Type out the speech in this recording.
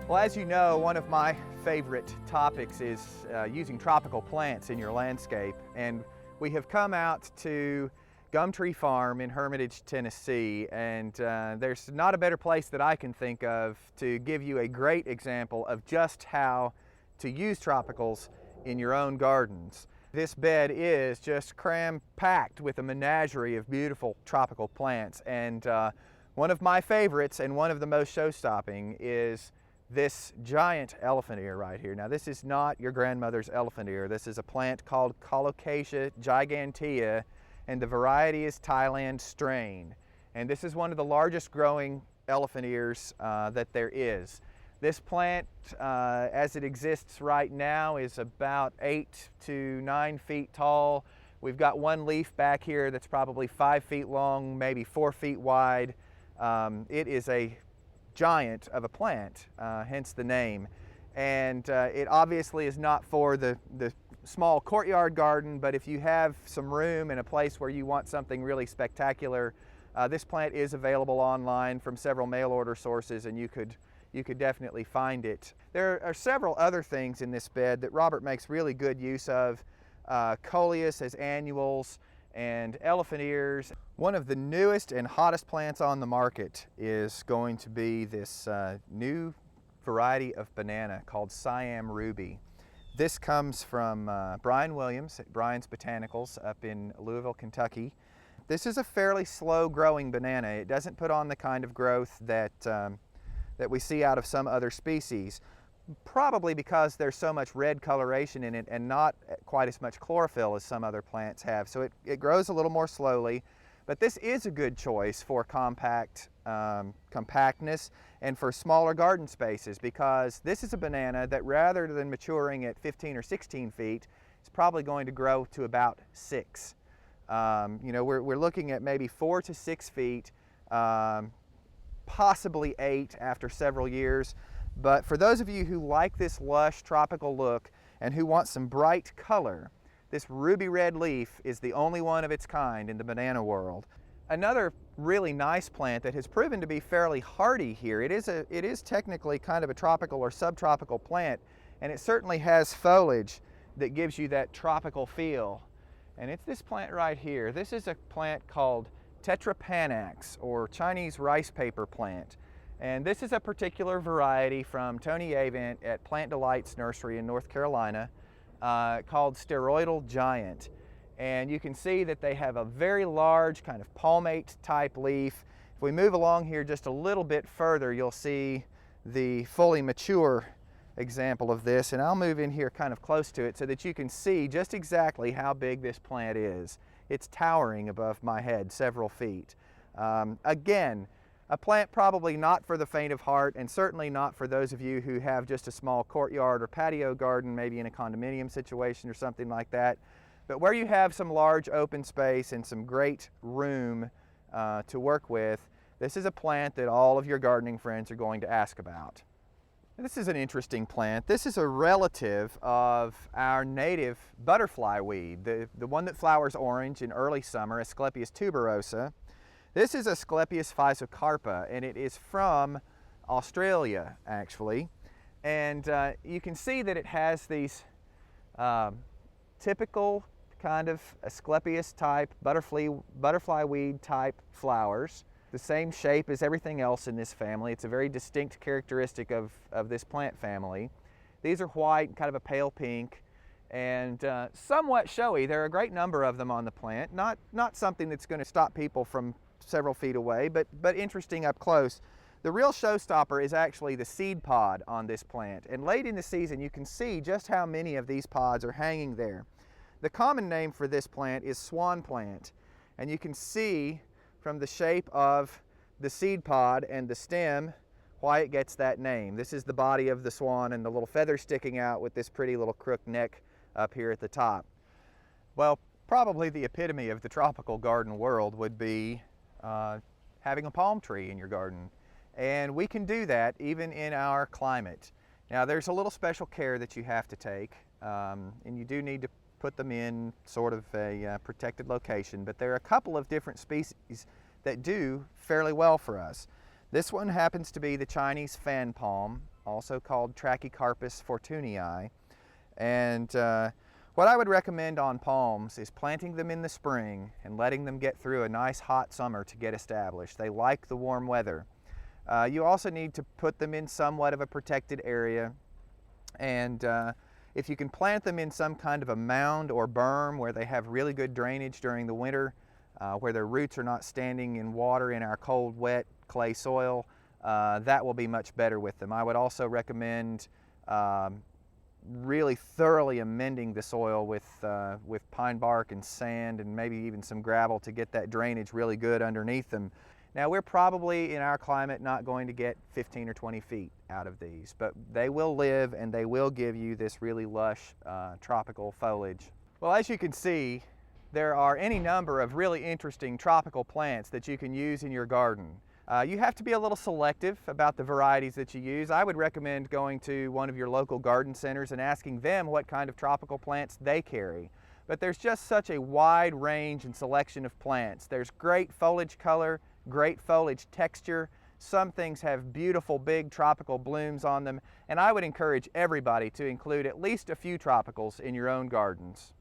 Well, as you know, one of my favorite topics is using tropical plants in your landscape, and we have come out to Gumtree Farm in Hermitage, Tennessee, and there's not a better place that I can think of to give you a great example of just how to use tropicals in your own gardens. This bed is just cram-packed with a menagerie of beautiful tropical plants, and one of my favorites and one of the most show-stopping is this giant elephant ear right here. Now, this is not your grandmother's elephant ear. This is a plant called Colocasia gigantea, and the variety is Thailand strain. And this is one of the largest growing elephant ears that there is. This plant, as it exists right now, is about 8 to 9 feet tall. We've got one leaf back here that's probably 5 feet long, maybe 4 feet wide. It is a giant of a plant, hence the name. And it obviously is not for the small courtyard garden, but if you have some room and a place where you want something really spectacular, this plant is available online from several mail order sources, and you could definitely find it. There are several other things in this bed that Robert makes really good use of. Coleus as annuals and elephant ears. One of the newest and hottest plants on the market is going to be this new variety of banana called Siam Ruby. This comes from Brian Williams at Brian's Botanicals up in Louisville, Kentucky. This is a fairly slow growing banana. It doesn't put on the kind of growth that we see out of some other species, probably because there's so much red coloration in it and not quite as much chlorophyll as some other plants have. So it grows a little more slowly, but this is a good choice for compactness and for smaller garden spaces, because this is a banana that, rather than maturing at 15 or 16 feet, is probably going to grow to about 6. You know, we're looking at maybe 4 to 6 feet, possibly 8 after several years. But for those of you who like this lush tropical look and who want some bright color, this ruby red leaf is the only one of its kind in the banana world. Another really nice plant that has proven to be fairly hardy here, it is technically kind of a tropical or subtropical plant, and it certainly has foliage that gives you that tropical feel. And it's this plant right here. This is a plant called Tetrapanax, or Chinese rice paper plant. And this is a particular variety from Tony Avent at Plant Delights Nursery in North Carolina called Steroidal Giant. And you can see that they have a very large kind of palmate type leaf. If we move along here just a little bit further, you'll see the fully mature example of this. And I'll move in here kind of close to it so that you can see just exactly how big this plant is. It's towering above my head several feet. Again, a plant probably not for the faint of heart, and certainly not for those of you who have just a small courtyard or patio garden, maybe in a condominium situation or something like that. But where you have some large open space and some great room to work with, this is a plant that all of your gardening friends are going to ask about. This is an interesting plant. This is a relative of our native butterfly weed, the one that flowers orange in early summer, Asclepias tuberosa. This is Asclepias physocarpa, and it is from Australia, actually. And you can see that it has these typical kind of Asclepias type, butterfly weed type flowers. The same shape as everything else in this family. It's a very distinct characteristic of this plant family. These are white, kind of a pale pink, and somewhat showy. There are a great number of them on the plant. Not something that's going to stop people from several feet away, but interesting up close. The real showstopper is actually the seed pod on this plant, and late in the season you can see just how many of these pods are hanging there. The common name for this plant is swan plant, and you can see from the shape of the seed pod and the stem why it gets that name. This is the body of the swan and the little feathers sticking out with this pretty little crook neck up here at the top. Well, probably the epitome of the tropical garden world would be having a palm tree in your garden. And we can do that even in our climate. Now, there's a little special care that you have to take, and you do need to put them in sort of a protected location, but there are a couple of different species that do fairly well for us. This one happens to be the Chinese fan palm, also called Trachycarpus fortunii. And what I would recommend on palms is planting them in the spring and letting them get through a nice hot summer to get established. They like the warm weather. You also need to put them in somewhat of a protected area, and if you can plant them in some kind of a mound or berm where they have really good drainage during the winter, where their roots are not standing in water in our cold, wet clay soil, that will be much better with them. I would also recommend really thoroughly amending the soil with pine bark and sand and maybe even some gravel to get that drainage really good underneath them. Now, we're probably in our climate not going to get 15 or 20 feet out of these, but they will live and they will give you this really lush tropical foliage. Well, as you can see, there are any number of really interesting tropical plants that you can use in your garden. You have to be a little selective about the varieties that you use. I would recommend going to one of your local garden centers and asking them what kind of tropical plants they carry. But there's just such a wide range and selection of plants. There's great foliage color, great foliage texture. Some things have beautiful big tropical blooms on them, and I would encourage everybody to include at least a few tropicals in your own gardens.